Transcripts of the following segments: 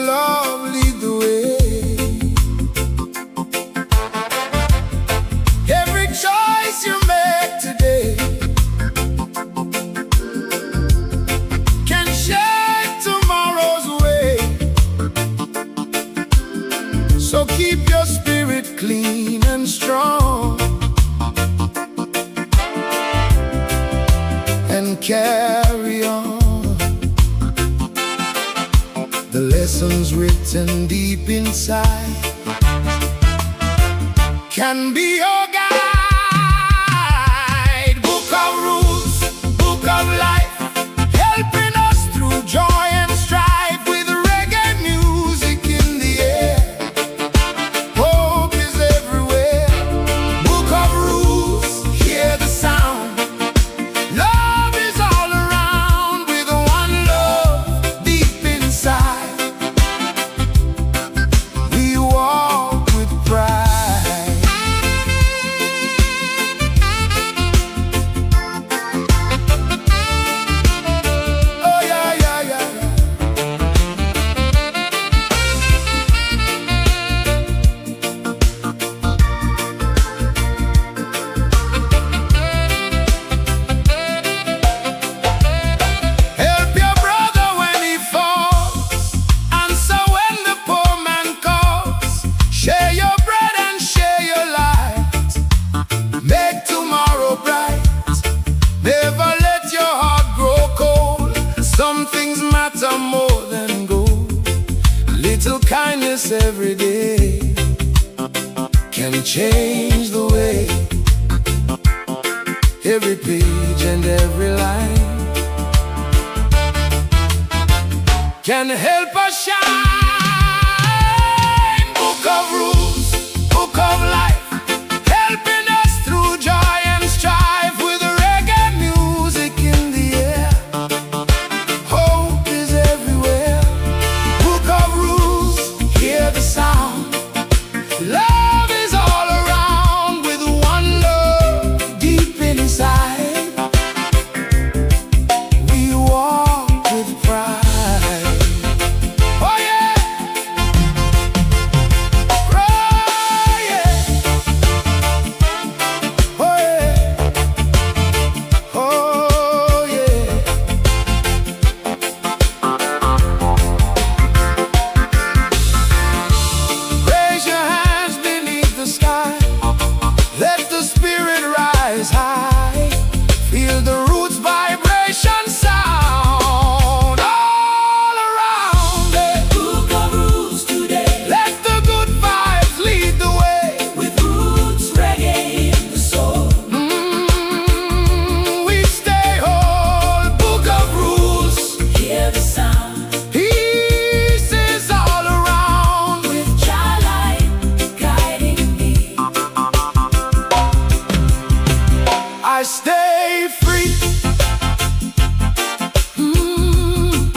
love lead the way. Every choice you make today can shape tomorrow's way. So keep your spirit clean and strong, and carry on. The lessons written deep inside can be your guide. Book of rules, book of life, helping us through joy and strife. With reggae music in the air, hope is everywhere. Book of rules, hear the sound. Love is all around, with one love deep inside. We walk with pride. Oh yeah, yeah, yeah, yeah. Help your brother when he falls, answer when the poor man calls. Share your bread and share your light, make tomorrow bright. Never let your heart grow cold. Some things matter more than gold. Little kindness every day can change the way. Every page and every line can help us shine. Book of rules, book of life, helping us through joy and strife. With reggae music in the air, hope is everywhere. Book of rules, hear the sound. Love is all around, with one love deep inside. We walk with pride. Oh yeah, oh yeah, oh yeah, oh yeah. Raise your hands beneath the sky, let the spirit rise high. Feel the roots vibration sound all around it. Book of rules today, Let the good vibes lead the way. with roots reggae in the soul. We stay whole. Book of rules, Hear the sound, peace is all around. with Jah light guiding me. I stay free. Ooh,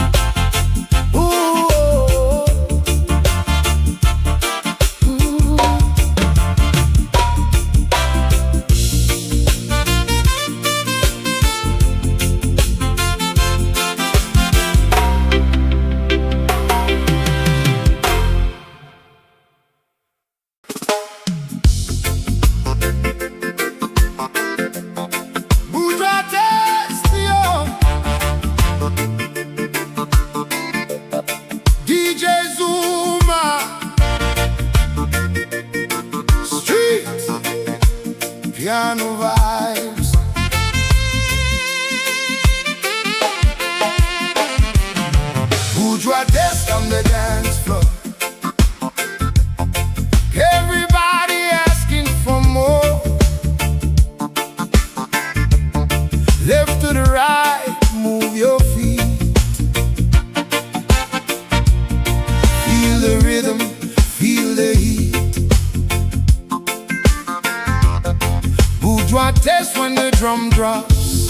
bourgeois test, yo. DJ Zuma, street piano vibes. Bourgeois test on the dance floor. Everybody asking for more. Left to the right, move your feet. Feel the rhythm, feel the heat. Bourgeois test when the drum drops.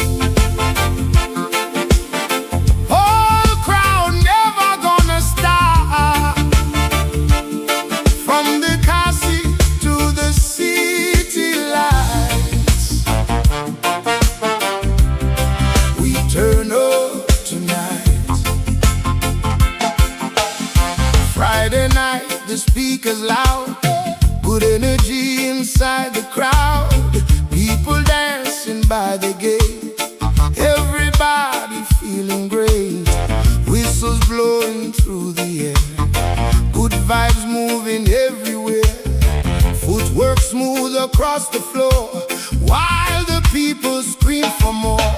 Whole crowd never gonna stop. From the Kasi to the city lights, we turn up tonight. Friday night, the speakers loud, good energy inside the crowd. People dancing by the gate, everybody feeling great. Whistles blowing through the air, good vibes moving everywhere. Footwork smooth across the floor, while the people scream for more.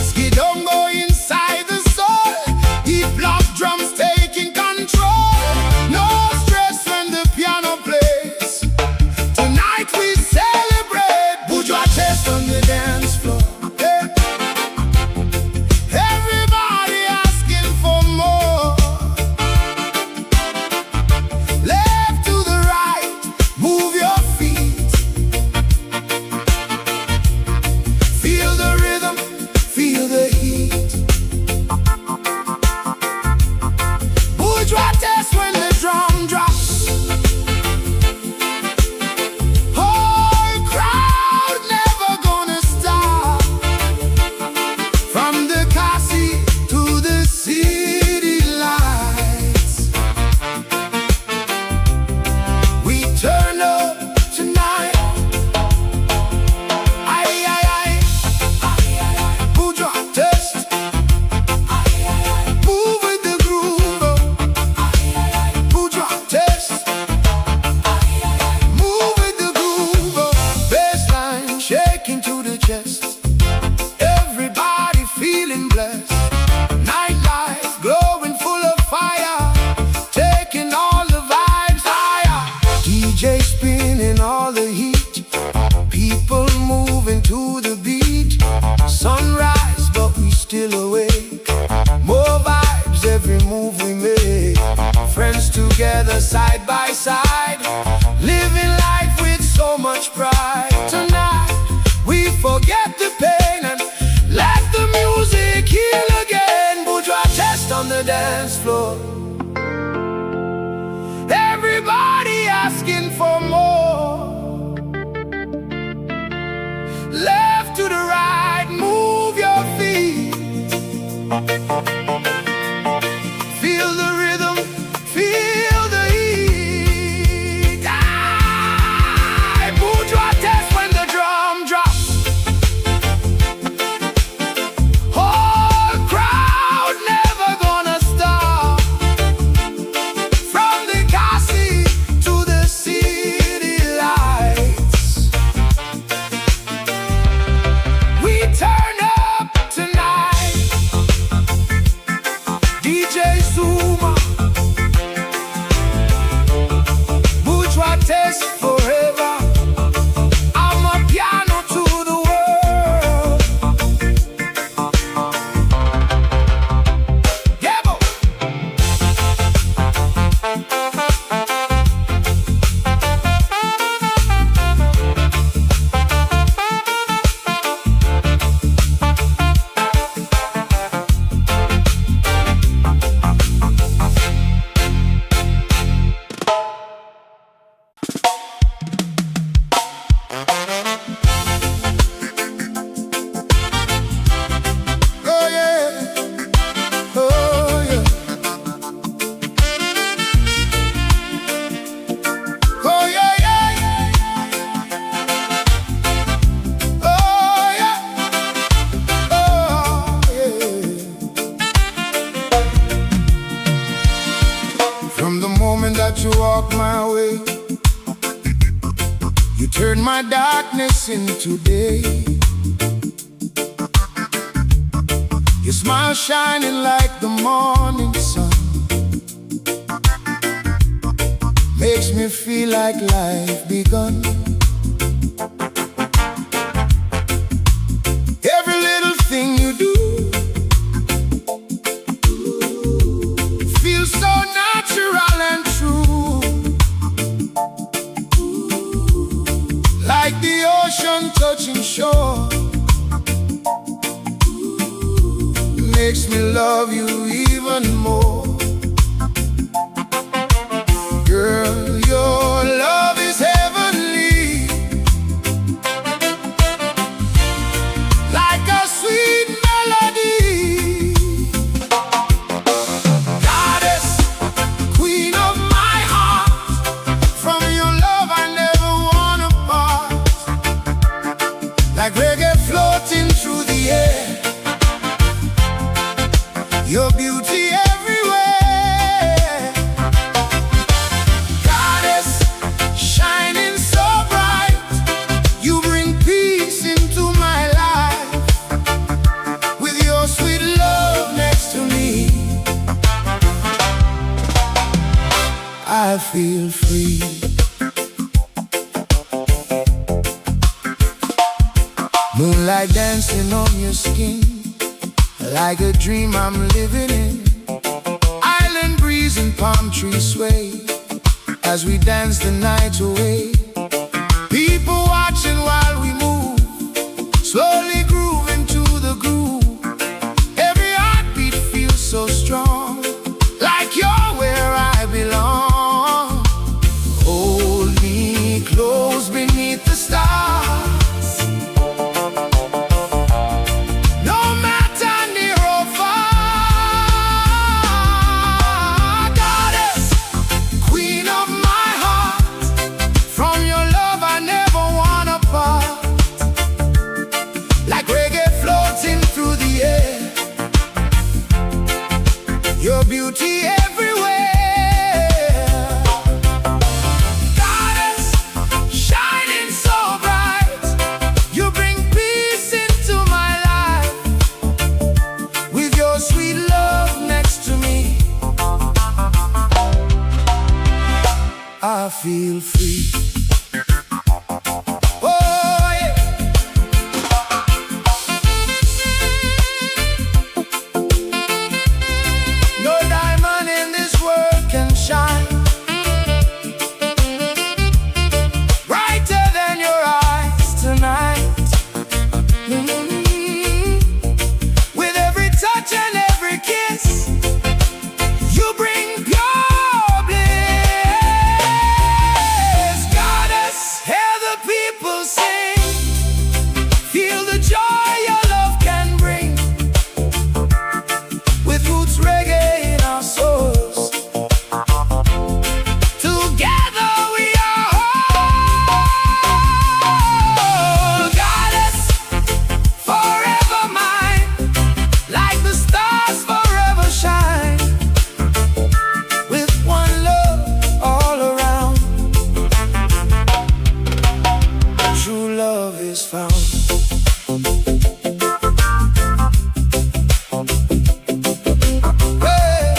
Skidongo inside the soul, deep block drums taking control. No stress when the piano plays. Tonight we celebrate. Bourgeois test on the dance floor. Hey. Everybody asking for more. Left to the right, move your feet. Feel the rhythm, feel the heat. Bourgeois test when the drum drops. Whole crowd never gonna stop. From the Cassie to the city lights, we turn up tonight. Aye, aye, aye. Bourgeois test. Move with the groove. Bourgeois test. Move with the groove. Bassline shaking to the chest. Everybody feeling blessed. Nightlife glowing full of fire, taking all the vibes higher. DJ spinning all the heat, people moving to the beat. Sunrise, but we still awake. More vibes every move we make. Friends together side by side, living life with so much pride. Tonight we forget the pain and let the music heal again. Bourgeois test on the dance floor. Everybody asking for more. Left to the right, move your feet. Feel the rhythm, feel the heat. Aye, bourgeois test when the drum drops. Whole crowd never gonna stop. From the Cassie to the city lights, we turn up tonight. DJ Zuma, bourgeois test forever. I'm a piano to the world. Yebo. Oh yeah, oh yeah, oh yeah, yeah, oh yeah, oh yeah. From the moment that you walk my way, you turn my darkness into day. Your smile shining like the morning sun makes me feel like life begun. Every little thing you do feels so natural and true, like the ocean touching shore. Makes me love you even more. Girl, your love is heavenly. I feel free. Moonlight dancing on your skin, like a dream I'm living in. Island breeze and palm trees sway as we dance the night away. People watching while we move, slowly grooving to the groove. Every heartbeat feels so strong, like you're where I belong. Hold me close beneath the stars, no matter near or far. Goddess, queen of my heart, from your love I never wanna part. Like reggae floating through the air, your beauty everywhere. Goddess, shining so bright, you bring peace into my life. With your sweet love next to me, I feel free. Oh yeah. No diamond in this world can shine brighter than your eyes tonight. With every touch and every kiss, you bring pure bliss. Goddess, hear the people sing, feel the joy your love can bring. With roots reggae in our souls, together we are whole. Goddess, forever mine, like the stars forever shine. With one love all around, true love is found. Hey.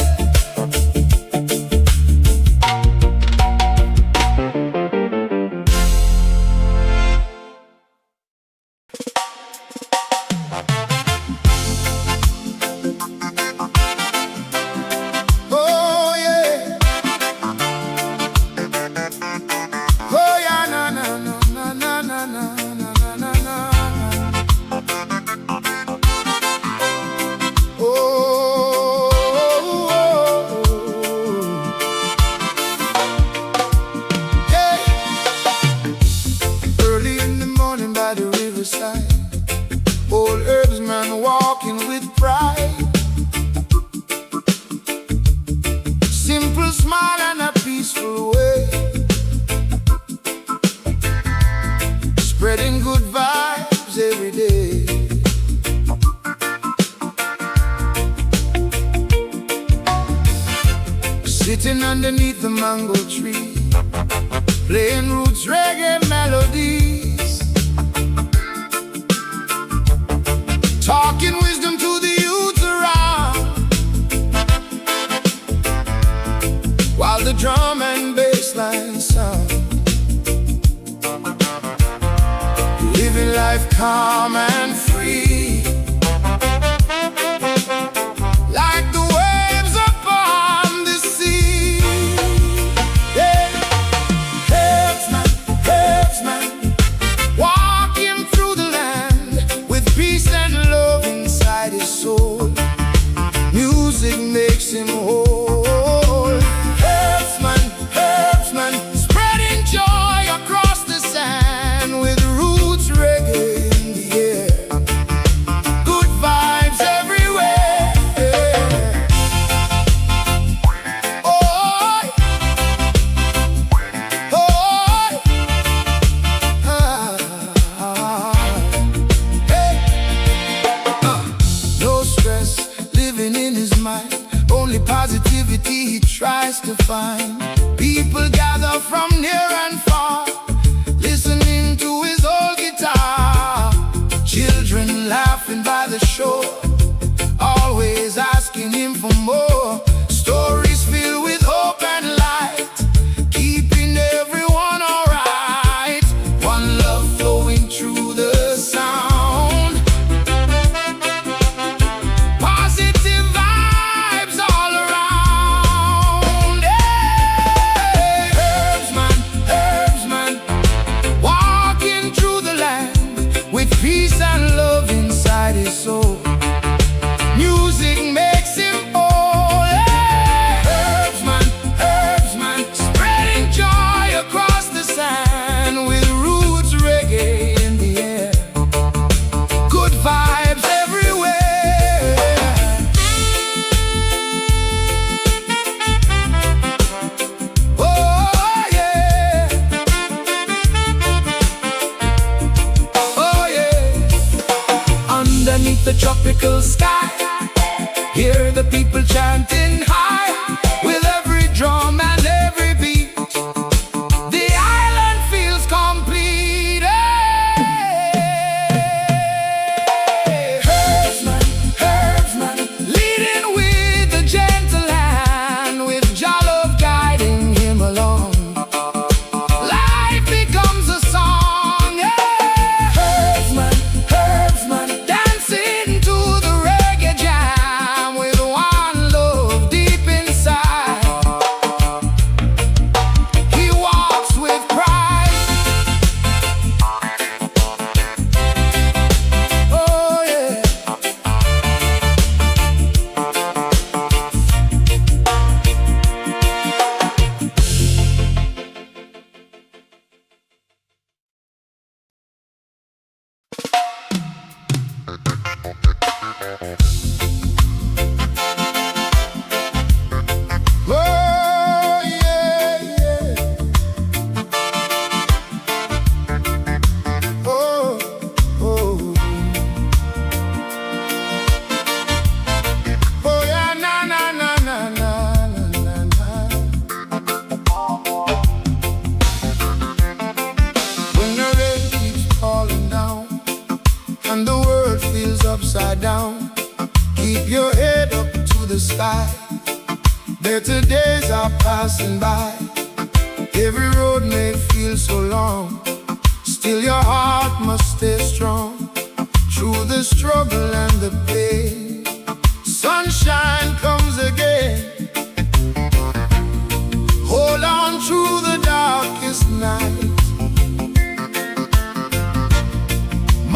Oh yeah. Oh yeah, na na na na na na na na na na. Oh, yeah. Early in the morning by the riverside, old herbsman walking with pride. Simple smile and a peaceful way, spreading good vibes every day. Sitting underneath the mango tree, playing roots reggae melodies, talking wisdom to the youth around, while the drum and bassline sound. Living life calm and free, like the waves upon the sea. Yeah. Herdsman, walking through the land with peace and love inside his soul. Music makes him whole. Herdsman, spreading joy across the sand with roots reggae in the air. Good vibes everywhere. Oh, oh, hey. No stress living in his mind, only positivity he tries to find. People gather from near and far, listening to his old guitar. Children laughing by the shore, always asking him for more. Stories filled with hope and light, passing by. Every road may feel so long, still your heart must stay strong. Through the struggle and the pain, sunshine comes again. Hold on through the darkest night.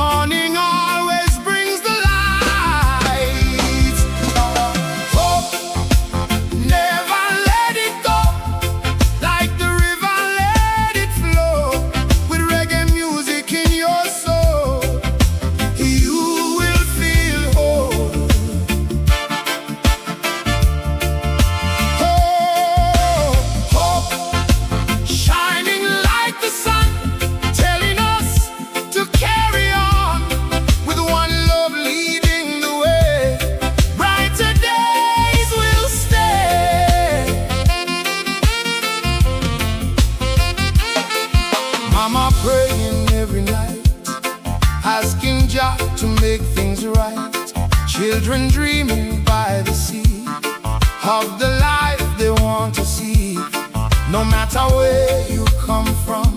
Morning always brings the light. Hope, never let it go. Like the river, let it flow. With reggae music in your soul, you will feel whole. Oh, hope, shining like the sun, telling us to carry on, with one love leading the way. Brighter days will stay. Mama praying every night, asking Jah to make things right. Children dreaming by the sea of the life they want to see. No matter where you come from,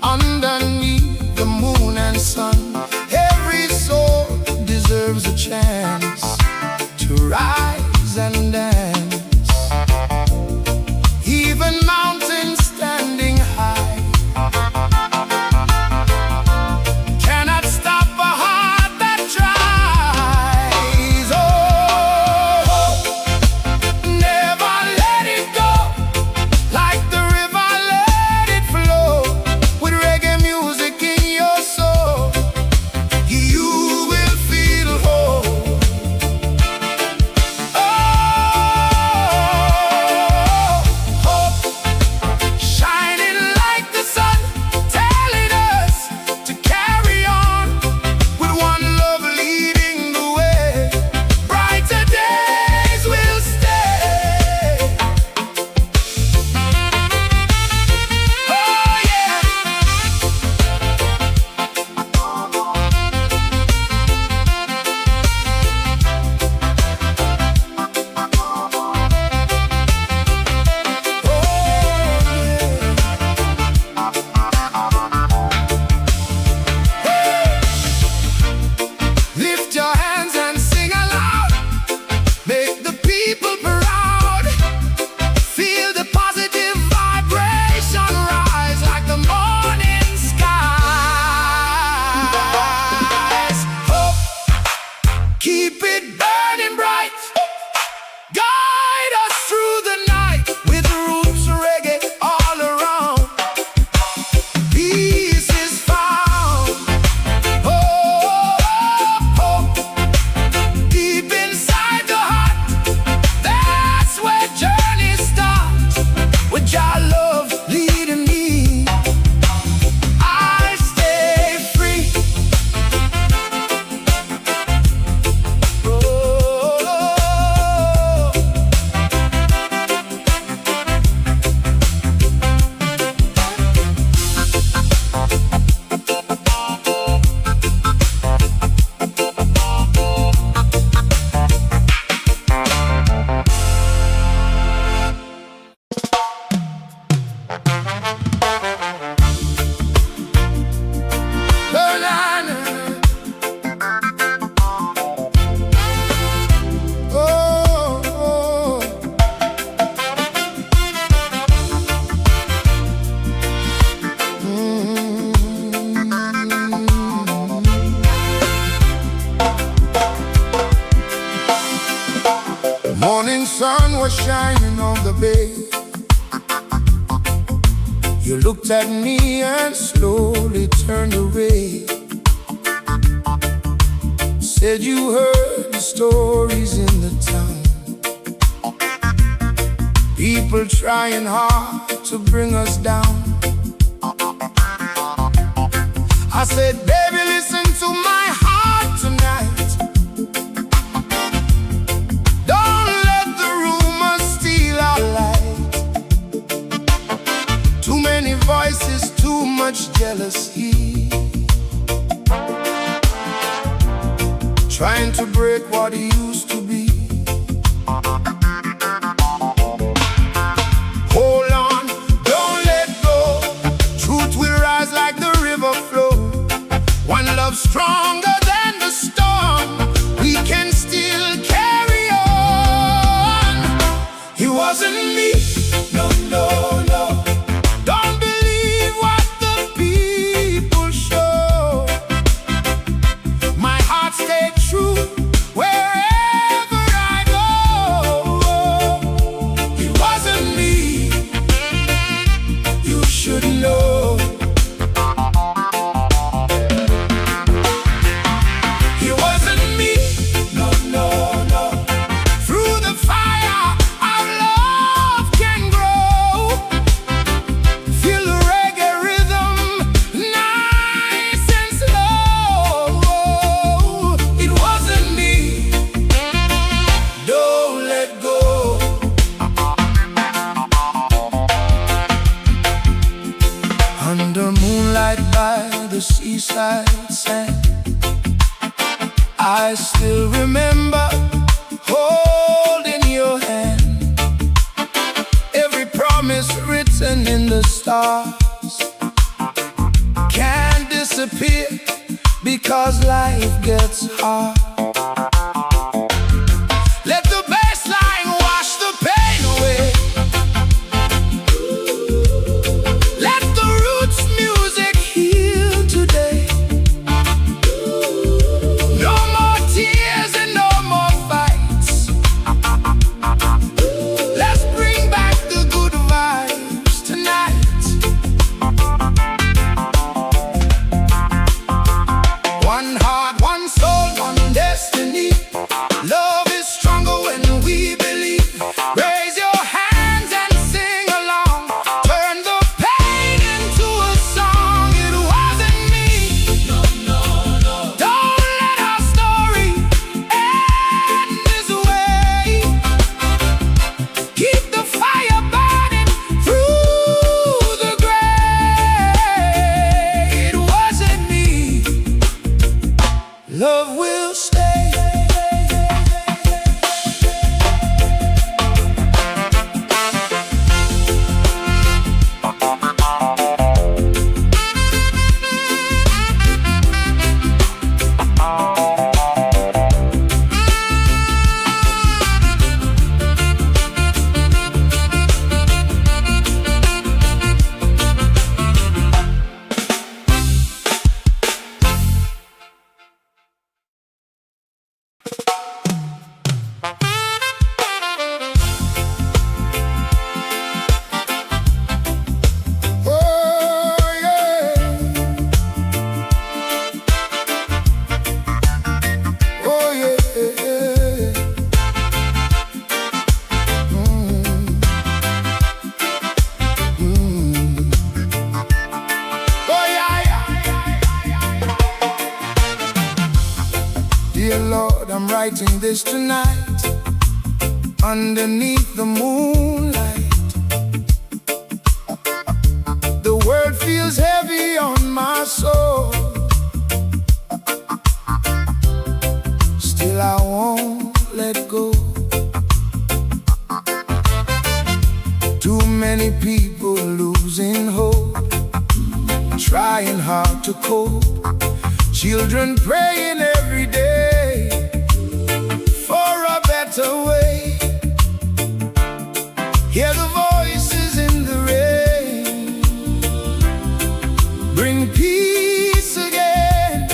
underneath the moon and sun, every soul deserves a chance to rise and dance. Even mountains standing high cannot stop a heart that tries. Oh, never let it go. Like the river, let it flow. With reggae music in your soul, you will feel whole. Oh, hope, shining like the sun, telling us to carry on, with one love leading the way. Brighter days will stay. Oh yeah. Lift your hands and sing aloud. Make the people proud. Feel the positive vibration rise like the morning skies. Hope, keep it burning bright. Guide us through the night, with roots reggae all around. Peace is found. Oh, hope, deep inside the heart, that's where journey starts. With your love leading me, I stay free. Morning sun was shining on the bay. You looked at me and slowly turned away. Said you heard the stories in the town, people trying hard to bring us down. I said, baby, listen to my heart tonight. Don't let the rumors steal our light. Too many voices, too much jealousy, trying to break what used to be. Hold the seaside sand. I still remember holding your hand, every promise written in the stars can't disappear because life gets hard. Let the bassline wash the pain away. Let the roots music heal today. No more tears and no more fights. Let's bring back the good vibes tonight. One heart, one soul, one destiny. Love is stronger when we believe. Raise your hands and sing along. Turn the pain into a song. It wasn't me. No, no, no. Don't let our story end this way. Keep the fire burning through the grave. It wasn't me. Love will stay. Dear Lord, I'm writing this tonight underneath the moonlight. The word feels heavy on my soul. Still I won't let go. Too many people losing hope, trying hard to cope. Children praying every day for a better way. Hear the voices in the rain, bring peace again.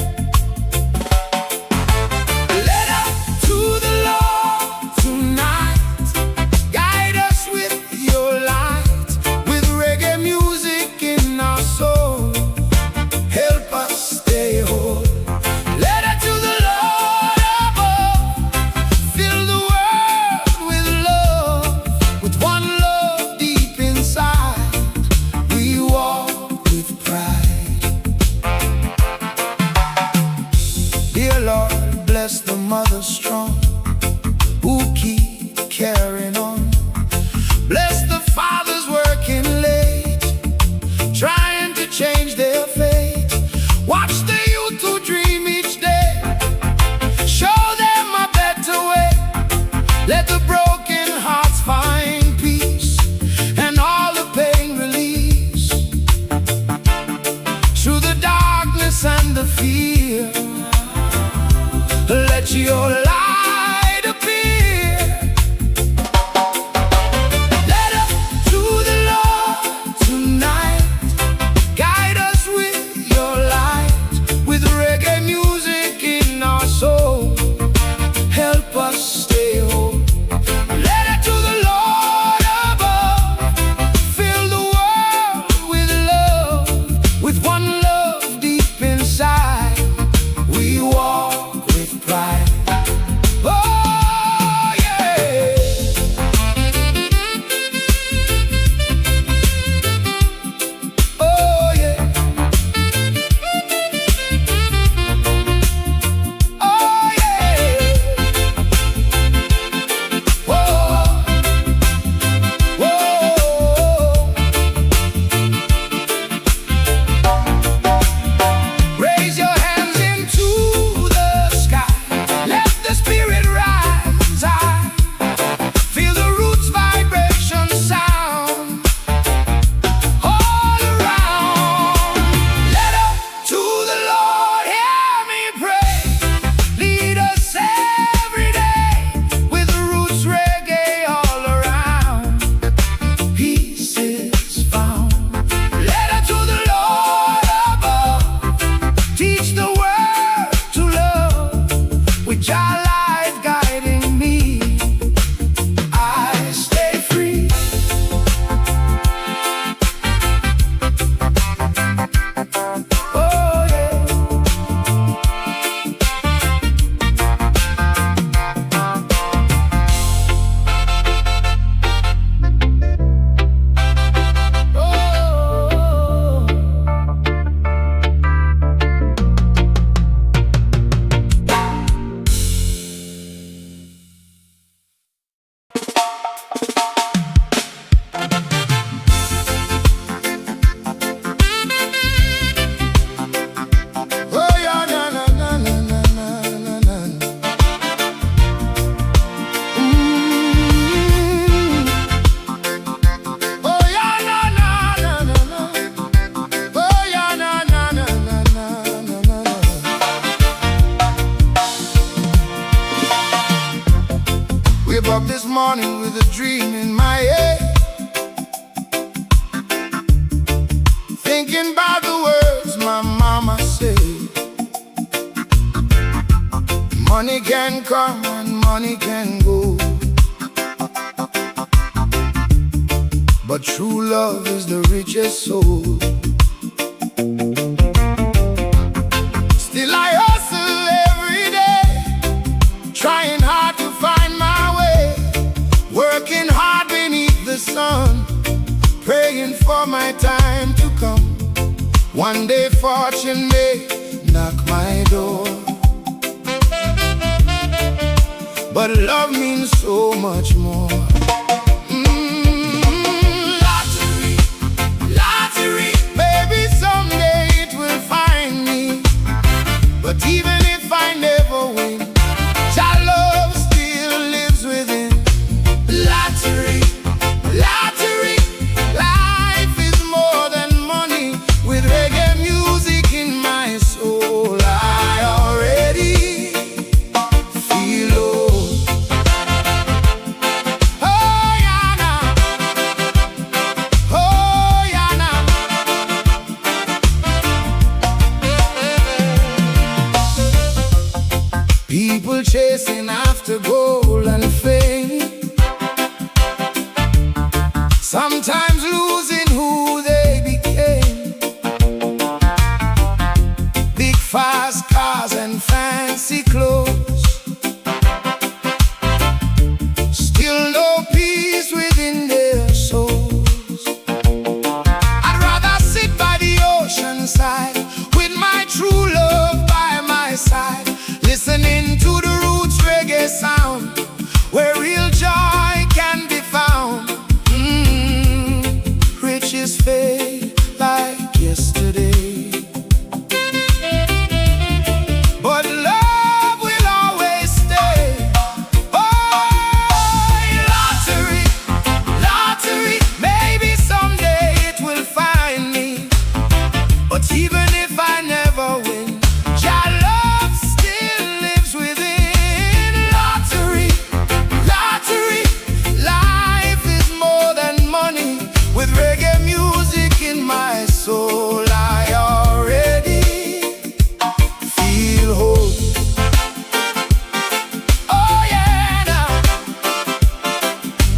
Let up to the Lord tonight. Guide us with your light, with reggae music in our soul. Help us stay whole. Let her to the Lord above. Fill the world with love, with one love, morning with a dream in my head, thinking about the words my mama said. Money can come and money can go, but true love is the richest soul. Still I hustle every day, trying hard to find my way, working hard beneath the sun, praying for my time to come. One day fortune may knock my door, but love means so much more. Lottery, lottery, maybe someday it will find me. But even if I never win, your love still lives within. Lottery, lottery, life is more than money. With reggae music in my soul, I already feel old. Oh yeah, nah. Oh yeah, nah. People chasing after gold and fame, sometimes losing who they became. Big fast cars and fancy clothes, still no peace within their souls. I'd rather sit by the ocean side with my true love by my side, listening to the roots reggae sound, where real joy can be found. Riches fade like yesterday, but love will always stay. Oh, lottery, lottery, maybe someday it will find me. But even if I never win, your love still lives within. Lottery, lottery, life is more than money. With reggae music in my soul, I already feel whole. Oh yeah, now.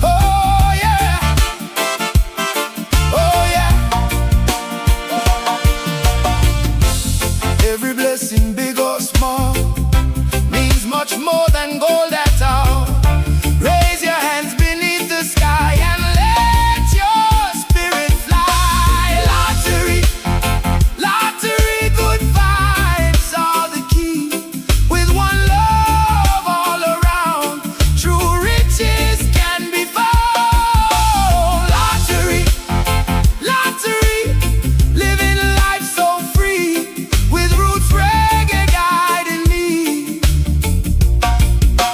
Oh yeah. Oh yeah. Every blessing, big or small, means much more than gold at all. Raise your hands beneath the sky and let your spirit fly. Lottery, lottery, good vibes are the key. With one love all around, true riches can be found. Lottery, lottery, living life so free, with roots reggae guiding me.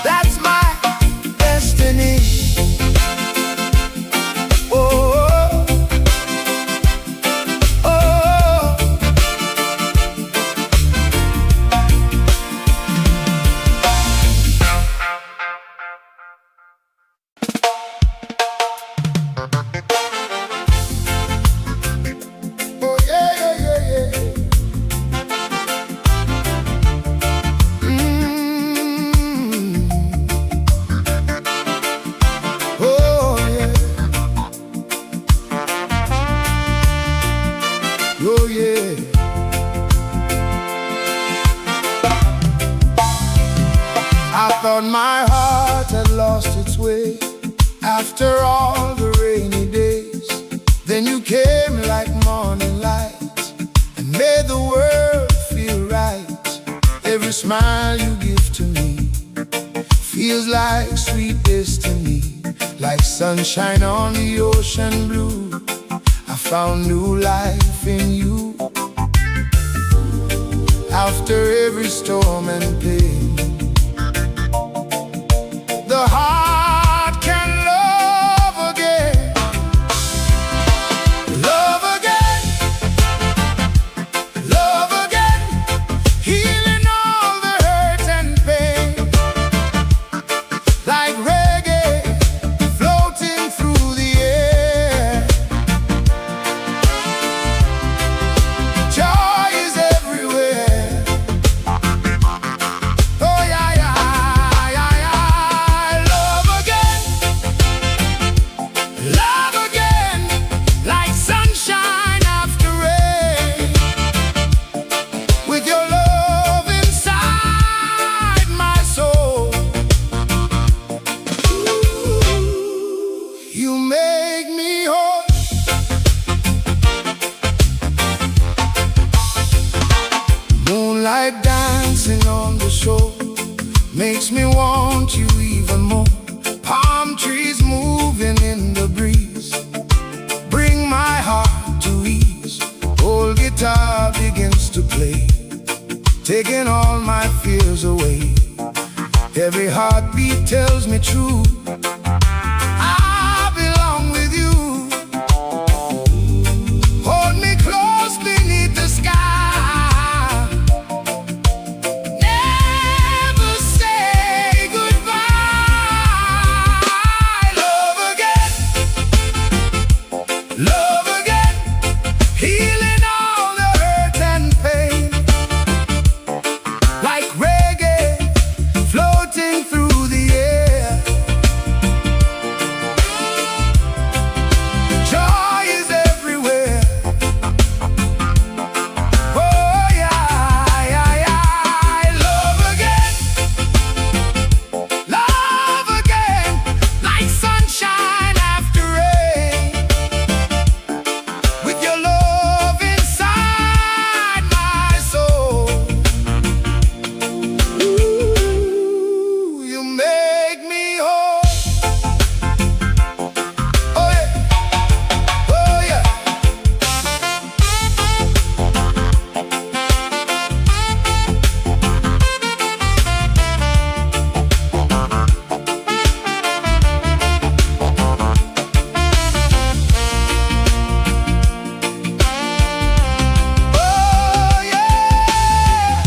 That's my destiny. Oh, oh, oh yeah, yeah, yeah, yeah. Oh yeah. Oh yeah. I thought my heart had lost its way after all the rainy days. Then you came like morning light and made the world feel right. Every smile you give to me feels like sweet destiny, like sunshine on the ocean blue. I found new life in you. After every storm and pain, the heart can love again. Love again. Love again. Healing all the hurt and pain. Like reggae dancing on the shore makes me want you even more. Palm trees moving in the breeze bring my heart to ease. Old guitar begins to play, taking all my fears away. Every heartbeat tells me true, I belong with you. Hold me close beneath the sky, never say goodbye. Love again, love again, healing all the hurt and pain. Like reggae floating through the air, joy is everywhere. Oh yeah, yeah, yeah. Love again, like sunshine after rain. With your love inside my soul, you make me whole. Oh yeah, oh yeah. Oh yeah.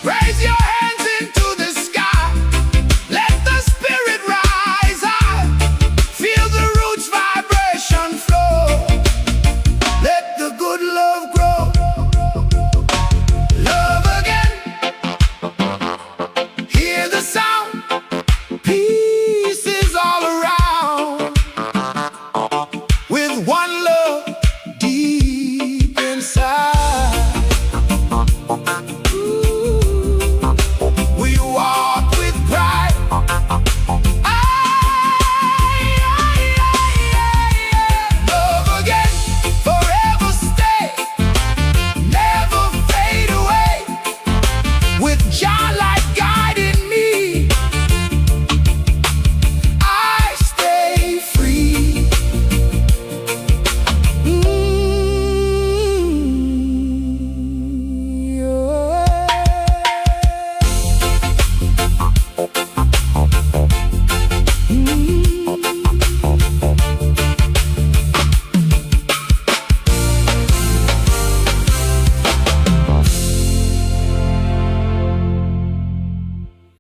Raise your hands into the sky, let the spirit rise high. Feel the roots vibration flow, let the good love grow. Love again, hear the sound, peace is all around. With one love